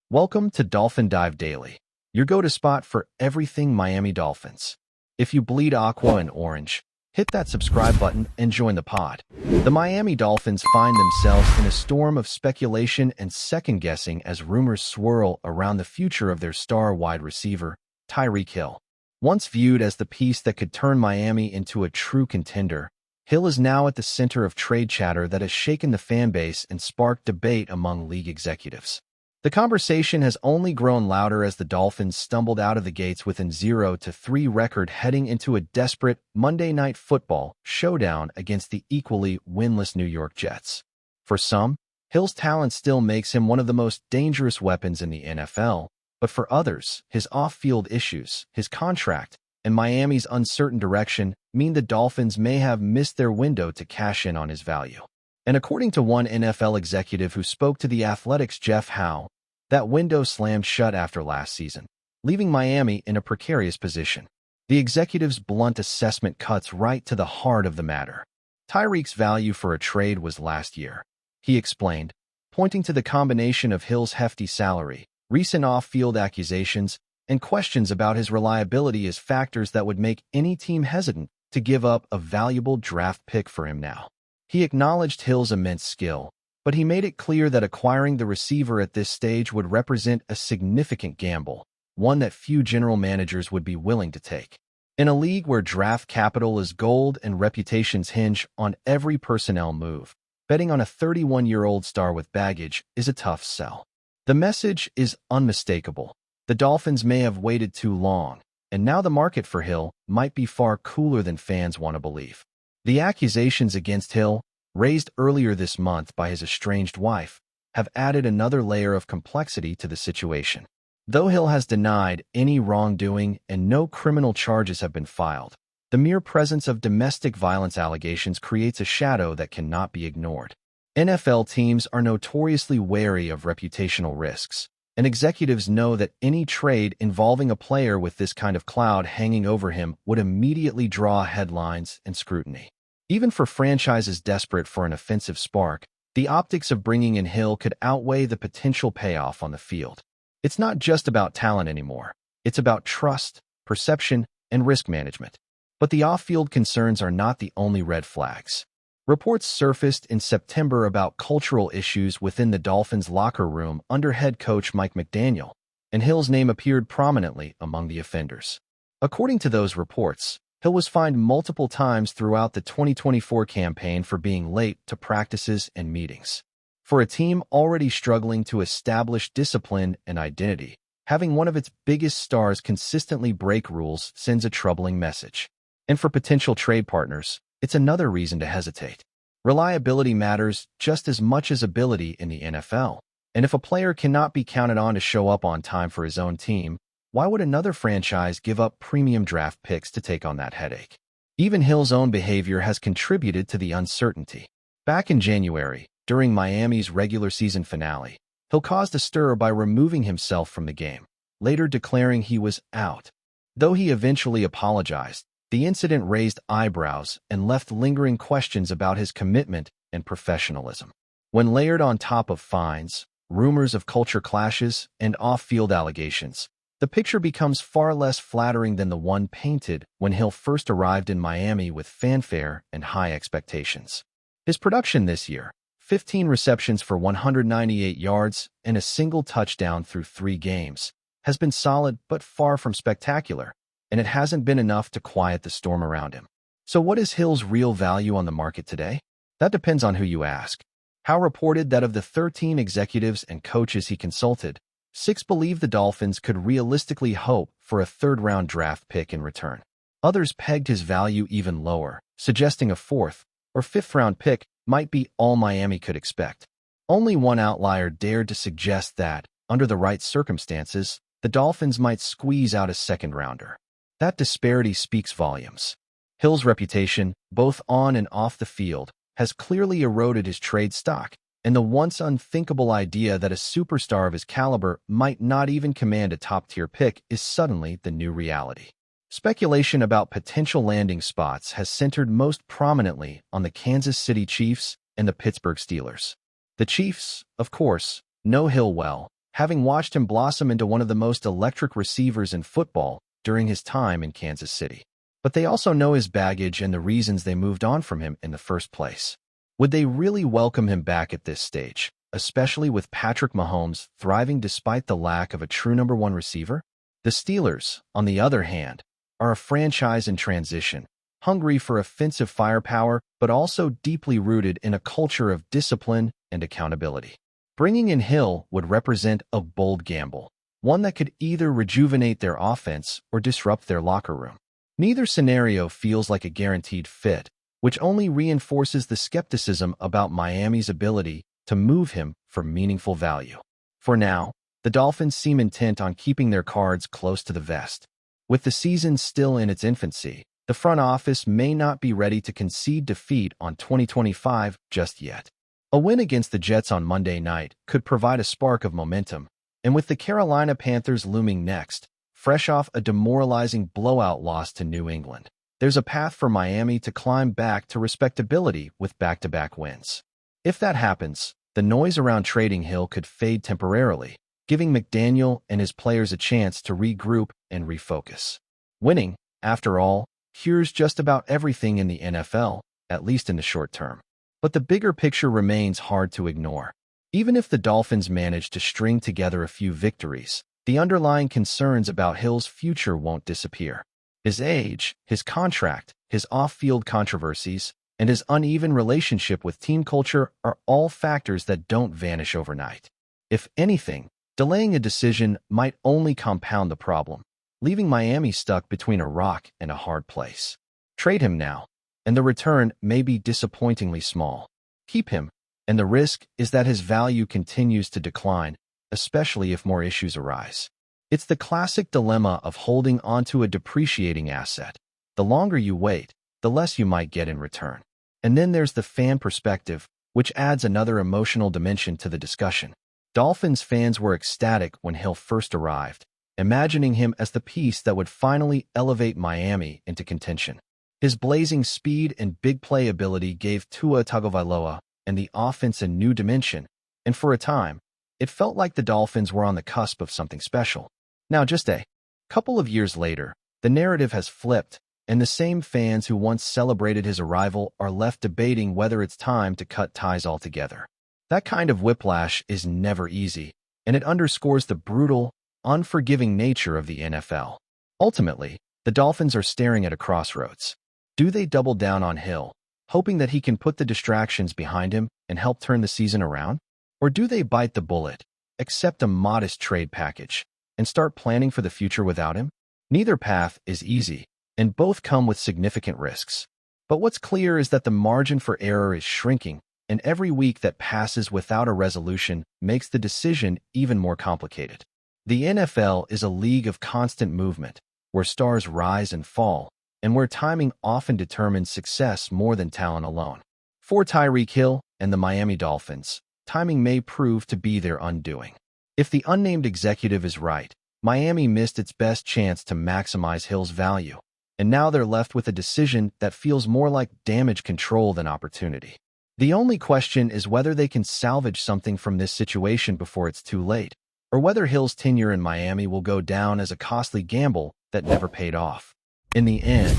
Welcome to Dolphin Dive Daily, your go-to spot for everything Miami Dolphins. If you bleed aqua and orange, hit that subscribe button and join the pod. The Miami Dolphins find themselves in a storm of speculation and second-guessing as rumors swirl around the future of their star wide receiver, Tyreek Hill. Once viewed as the piece that could turn Miami into a true contender, Hill is now at the center of trade chatter that has shaken the fan base and sparked debate among league executives. The conversation has only grown louder as the Dolphins stumbled out of the gates with an 0-3 record heading into a desperate Monday Night Football showdown against the equally winless New York Jets. For some, Hill's talent still makes him one of the most dangerous weapons in the NFL, but for others, his off-field issues, his contract, and Miami's uncertain direction mean the Dolphins may have missed their window to cash in on his value. And according to one NFL executive who spoke to The Athletic's Jeff Howe, that window slammed shut after last season, leaving Miami in a precarious position. The executive's blunt assessment cuts right to the heart of the matter. Tyreek's value for a trade was last year, he explained, pointing to the combination of Hill's hefty salary, recent off-field accusations, and questions about his reliability as factors that would make any team hesitant to give up a valuable draft pick for him now. He acknowledged Hill's immense skill, but he made it clear that acquiring the receiver at this stage would represent a significant gamble, one that few general managers would be willing to take. In a league where draft capital is gold and reputations hinge on every personnel move, betting on a 31-year-old star with baggage is a tough sell. The message is unmistakable. The Dolphins may have waited too long, and now the market for Hill might be far cooler than fans want to believe. The accusations against Hill, raised earlier this month by his estranged wife, have added another layer of complexity to the situation. Though Hill has denied any wrongdoing and no criminal charges have been filed, the mere presence of domestic violence allegations creates a shadow that cannot be ignored. NFL teams are notoriously wary of reputational risks, and executives know that any trade involving a player with this kind of cloud hanging over him would immediately draw headlines and scrutiny. Even for franchises desperate for an offensive spark, the optics of bringing in Hill could outweigh the potential payoff on the field. It's not just about talent anymore. It's about trust, perception, and risk management. But the off-field concerns are not the only red flags. Reports surfaced in September about cultural issues within the Dolphins' locker room under head coach Mike McDaniel, and Hill's name appeared prominently among the offenders. According to those reports, Hill was fined multiple times throughout the 2024 campaign for being late to practices and meetings. For a team already struggling to establish discipline and identity, having one of its biggest stars consistently break rules sends a troubling message. And for potential trade partners, it's another reason to hesitate. Reliability matters just as much as ability in the NFL. And if a player cannot be counted on to show up on time for his own team, why would another franchise give up premium draft picks to take on that headache? Even Hill's own behavior has contributed to the uncertainty. Back in January, during Miami's regular season finale, Hill caused a stir by removing himself from the game, later declaring he was out. Though he eventually apologized, the incident raised eyebrows and left lingering questions about his commitment and professionalism. When layered on top of fines, rumors of culture clashes, and off-field allegations, the picture becomes far less flattering than the one painted when Hill first arrived in Miami with fanfare and high expectations. His production this year, 15 receptions for 198 yards and a single touchdown through 3 games, has been solid but far from spectacular, and it hasn't been enough to quiet the storm around him. So what is Hill's real value on the market today? That depends on who you ask. Howe reported that of the 13 executives and coaches he consulted, 6 believe the Dolphins could realistically hope for a third-round draft pick in return. Others pegged his value even lower, suggesting a 4th or 5th-round pick might be all Miami could expect. Only one outlier dared to suggest that, under the right circumstances, the Dolphins might squeeze out a second-rounder. That disparity speaks volumes. Hill's reputation, both on and off the field, has clearly eroded his trade stock, and the once unthinkable idea that a superstar of his caliber might not even command a top-tier pick is suddenly the new reality. Speculation about potential landing spots has centered most prominently on the Kansas City Chiefs and the Pittsburgh Steelers. The Chiefs, of course, know Hill well, having watched him blossom into one of the most electric receivers in football during his time in Kansas City. But they also know his baggage and the reasons they moved on from him in the first place. Would they really welcome him back at this stage, especially with Patrick Mahomes thriving despite the lack of a true number one receiver? The Steelers, on the other hand, are a franchise in transition, hungry for offensive firepower, but also deeply rooted in a culture of discipline and accountability. Bringing in Hill would represent a bold gamble, one that could either rejuvenate their offense or disrupt their locker room. Neither scenario feels like a guaranteed fit, which only reinforces the skepticism about Miami's ability to move him for meaningful value. For now, the Dolphins seem intent on keeping their cards close to the vest. With the season still in its infancy, the front office may not be ready to concede defeat on 2025 just yet. A win against the Jets on Monday night could provide a spark of momentum, and with the Carolina Panthers looming next, fresh off a demoralizing blowout loss to New England, there's a path for Miami to climb back to respectability with back-to-back wins. If that happens, the noise around trading Hill could fade temporarily, giving McDaniel and his players a chance to regroup and refocus. Winning, after all, cures just about everything in the NFL, at least in the short term. But the bigger picture remains hard to ignore. Even if the Dolphins manage to string together a few victories, the underlying concerns about Hill's future won't disappear. His age, his contract, his off-field controversies, and his uneven relationship with team culture are all factors that don't vanish overnight. If anything, delaying a decision might only compound the problem, leaving Miami stuck between a rock and a hard place. Trade him now, and the return may be disappointingly small. Keep him, and the risk is that his value continues to decline, especially if more issues arise. It's the classic dilemma of holding onto a depreciating asset. The longer you wait, the less you might get in return. And then there's the fan perspective, which adds another emotional dimension to the discussion. Dolphins fans were ecstatic when Hill first arrived, imagining him as the piece that would finally elevate Miami into contention. His blazing speed and big play ability gave Tua Tagovailoa and the offense a new dimension, and for a time, it felt like the Dolphins were on the cusp of something special. Now, just a couple of years later, the narrative has flipped, and the same fans who once celebrated his arrival are left debating whether it's time to cut ties altogether. That kind of whiplash is never easy, and it underscores the brutal, unforgiving nature of the NFL. Ultimately, the Dolphins are staring at a crossroads. Do they double down on Hill, hoping that he can put the distractions behind him and help turn the season around? Or do they bite the bullet, accept a modest trade package, and start planning for the future without him? Neither path is easy, and both come with significant risks. But what's clear is that the margin for error is shrinking, and every week that passes without a resolution makes the decision even more complicated. The NFL is a league of constant movement, where stars rise and fall, and where timing often determines success more than talent alone. For Tyreek Hill and the Miami Dolphins, timing may prove to be their undoing. If the unnamed executive is right, Miami missed its best chance to maximize Hill's value, and now they're left with a decision that feels more like damage control than opportunity. The only question is whether they can salvage something from this situation before it's too late, or whether Hill's tenure in Miami will go down as a costly gamble that never paid off. In the end,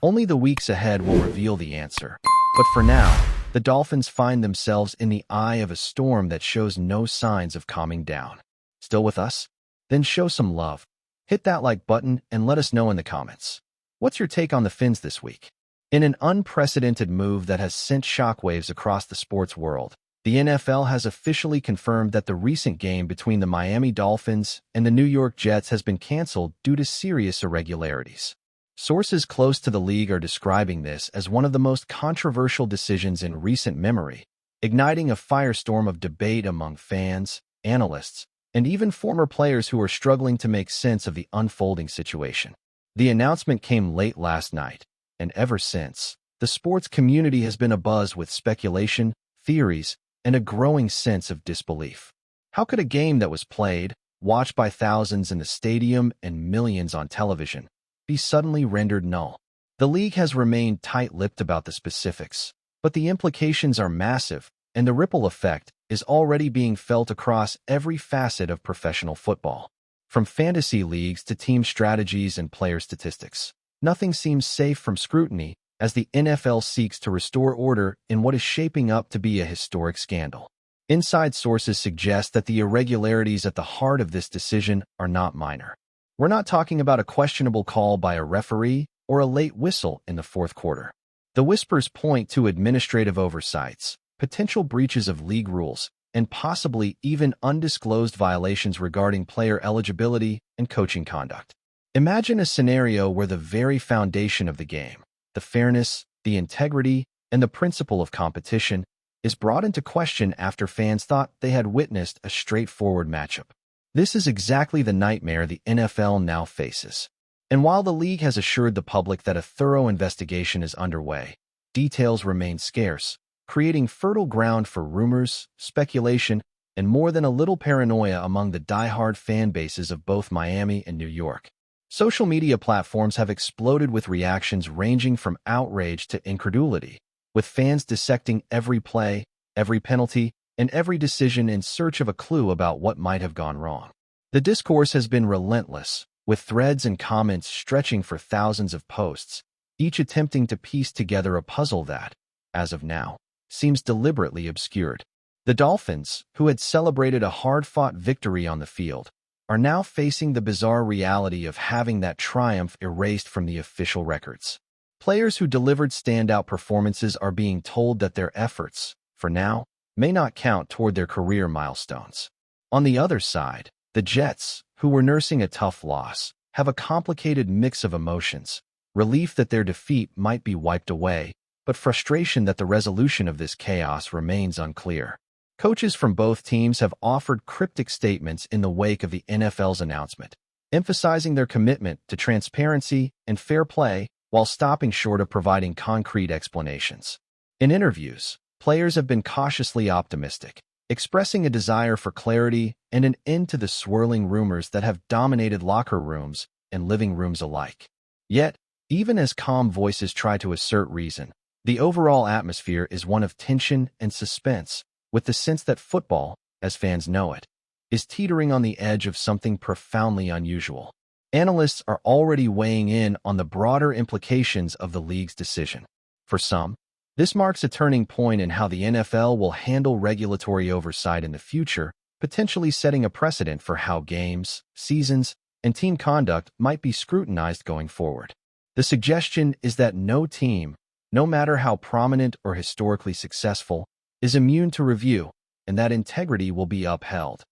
only the weeks ahead will reveal the answer. But for now, the Dolphins find themselves in the eye of a storm that shows no signs of calming down. Still with us? Then show some love. Hit that like button and let us know in the comments. What's your take on the Fins this week? In an unprecedented move that has sent shockwaves across the sports world, the NFL has officially confirmed that the recent game between the Miami Dolphins and the New York Jets has been canceled due to serious irregularities. Sources close to the league are describing this as one of the most controversial decisions in recent memory, igniting a firestorm of debate among fans, analysts, and even former players who are struggling to make sense of the unfolding situation. The announcement came late last night, and ever since, the sports community has been abuzz with speculation, theories, and a growing sense of disbelief. How could a game that was played, watched by thousands in the stadium and millions on television, be suddenly rendered null? The league has remained tight-lipped about the specifics, but the implications are massive, and the ripple effect is already being felt across every facet of professional football. From fantasy leagues to team strategies and player statistics, nothing seems safe from scrutiny as the NFL seeks to restore order in what is shaping up to be a historic scandal. Inside sources suggest that the irregularities at the heart of this decision are not minor. We're not talking about a questionable call by a referee or a late whistle in the fourth quarter. The whispers point to administrative oversights, potential breaches of league rules, and possibly even undisclosed violations regarding player eligibility and coaching conduct. Imagine a scenario where the very foundation of the game, the fairness, the integrity, and the principle of competition, is brought into question after fans thought they had witnessed a straightforward matchup. This is exactly the nightmare the NFL now faces. And while the league has assured the public that a thorough investigation is underway, details remain scarce, creating fertile ground for rumors, speculation, and more than a little paranoia among the die-hard fan bases of both Miami and New York. Social media platforms have exploded with reactions ranging from outrage to incredulity, with fans dissecting every play, every penalty, and every decision in search of a clue about what might have gone wrong. The discourse has been relentless, with threads and comments stretching for thousands of posts, each attempting to piece together a puzzle that, as of now, seems deliberately obscured. The Dolphins, who had celebrated a hard-fought victory on the field, are now facing the bizarre reality of having that triumph erased from the official records. Players who delivered standout performances are being told that their efforts, for now, may not count toward their career milestones. On the other side, the Jets, who were nursing a tough loss, have a complicated mix of emotions, relief that their defeat might be wiped away, but frustration that the resolution of this chaos remains unclear. Coaches from both teams have offered cryptic statements in the wake of the NFL's announcement, emphasizing their commitment to transparency and fair play while stopping short of providing concrete explanations. In interviews, players have been cautiously optimistic, expressing a desire for clarity and an end to the swirling rumors that have dominated locker rooms and living rooms alike. Yet, even as calm voices try to assert reason, the overall atmosphere is one of tension and suspense, with the sense that football, as fans know it, is teetering on the edge of something profoundly unusual. Analysts are already weighing in on the broader implications of the league's decision. For some, this marks a turning point in how the NFL will handle regulatory oversight in the future, potentially setting a precedent for how games, seasons, and team conduct might be scrutinized going forward. The suggestion is that no team, no matter how prominent or historically successful, is immune to review, and that integrity will be upheld,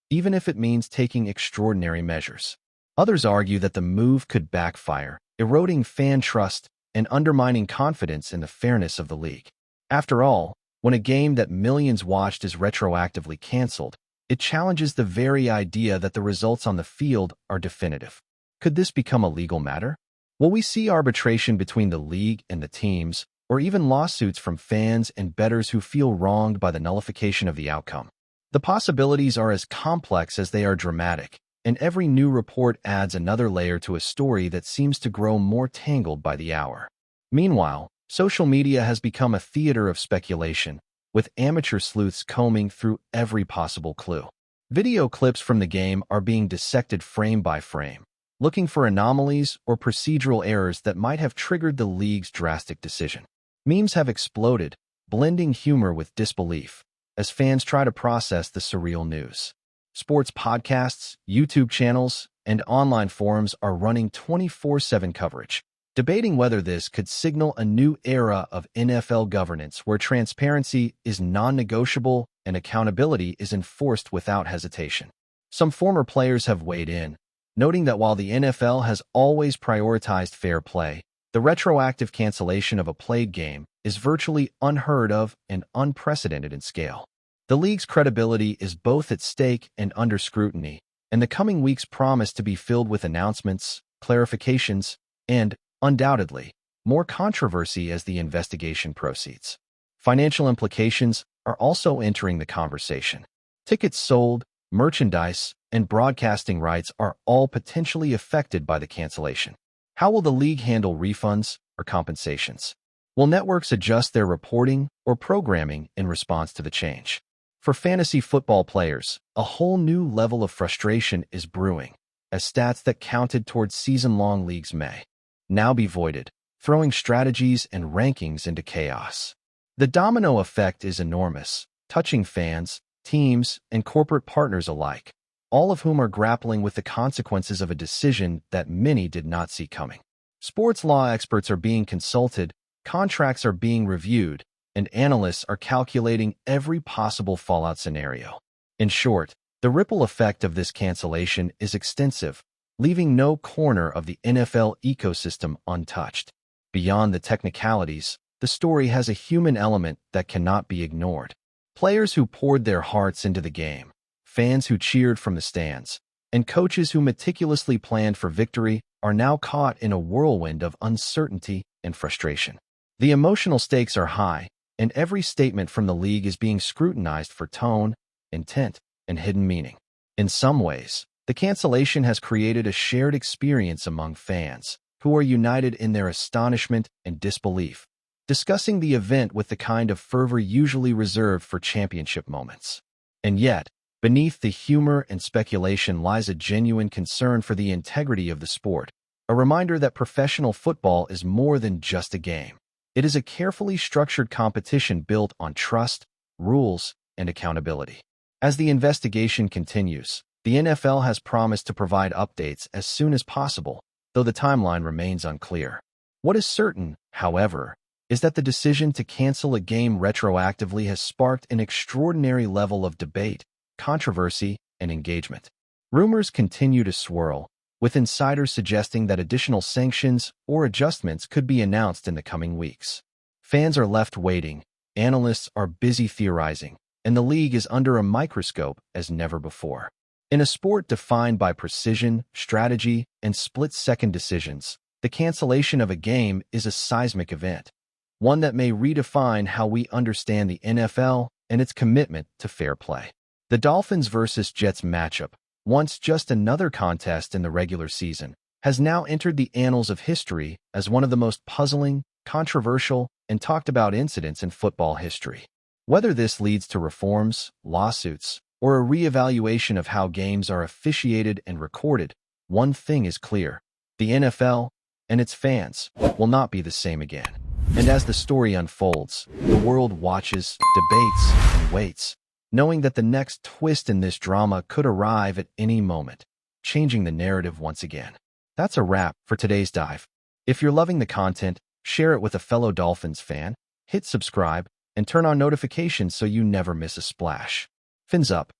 even if it means taking extraordinary measures. Others argue that the move could backfire, eroding fan trust and undermining confidence in the fairness of the league. After all, when a game that millions watched is retroactively canceled, it challenges the very idea that the results on the field are definitive. Could this become a legal matter? Will we see arbitration between the league and the teams, or even lawsuits from fans and bettors who feel wronged by the nullification of the outcome? The possibilities are as complex as they are dramatic, and every new report adds another layer to a story that seems to grow more tangled by the hour. Meanwhile, social media has become a theater of speculation, with amateur sleuths combing through every possible clue. Video clips from the game are being dissected frame by frame, looking for anomalies or procedural errors that might have triggered the league's drastic decision. Memes have exploded, blending humor with disbelief, as fans try to process the surreal news. Sports podcasts, YouTube channels, and online forums are running 24/7 coverage, debating whether this could signal a new era of NFL governance where transparency is non-negotiable and accountability is enforced without hesitation. Some former players have weighed in, noting that while the NFL has always prioritized fair play, the retroactive cancellation of a played game is virtually unheard of and unprecedented in scale. The league's credibility is both at stake and under scrutiny, and the coming weeks promise to be filled with announcements, clarifications, and, undoubtedly, more controversy as the investigation proceeds. Financial implications are also entering the conversation. Tickets sold, merchandise, and broadcasting rights are all potentially affected by the cancellation. How will the league handle refunds or compensations? Will networks adjust their reporting or programming in response to the change? For fantasy football players, a whole new level of frustration is brewing, as stats that counted towards season-long leagues may now be voided, throwing strategies and rankings into chaos. The domino effect is enormous, touching fans, teams, and corporate partners alike, all of whom are grappling with the consequences of a decision that many did not see coming. Sports law experts are being consulted, contracts are being reviewed, and analysts are calculating every possible fallout scenario. In short, the ripple effect of this cancellation is extensive, leaving no corner of the NFL ecosystem untouched. Beyond the technicalities, the story has a human element that cannot be ignored. Players who poured their hearts into the game, fans who cheered from the stands, and coaches who meticulously planned for victory are now caught in a whirlwind of uncertainty and frustration. The emotional stakes are high, and every statement from the league is being scrutinized for tone, intent, and hidden meaning. In some ways, the cancellation has created a shared experience among fans, who are united in their astonishment and disbelief, discussing the event with the kind of fervor usually reserved for championship moments. And yet, beneath the humor and speculation lies a genuine concern for the integrity of the sport, a reminder that professional football is more than just a game. It is a carefully structured competition built on trust, rules, and accountability. As the investigation continues, the NFL has promised to provide updates as soon as possible, though the timeline remains unclear. What is certain, however, is that the decision to cancel a game retroactively has sparked an extraordinary level of debate, controversy, and engagement. Rumors continue to swirl, with insiders suggesting that additional sanctions or adjustments could be announced in the coming weeks. Fans are left waiting, analysts are busy theorizing, and the league is under a microscope as never before. In a sport defined by precision, strategy, and split-second decisions, the cancellation of a game is a seismic event, one that may redefine how we understand the NFL and its commitment to fair play. The Dolphins versus Jets matchup, once just another contest in the regular season, has now entered the annals of history as one of the most puzzling, controversial, and talked-about incidents in football history. Whether this leads to reforms, lawsuits, or a re-evaluation of how games are officiated and recorded, one thing is clear: the NFL and its fans will not be the same again. And as the story unfolds, the world watches, debates, and waits, knowing that the next twist in this drama could arrive at any moment, changing the narrative once again. That's a wrap for today's dive. If you're loving the content, share it with a fellow Dolphins fan, hit subscribe, and turn on notifications so you never miss a splash. Fins up.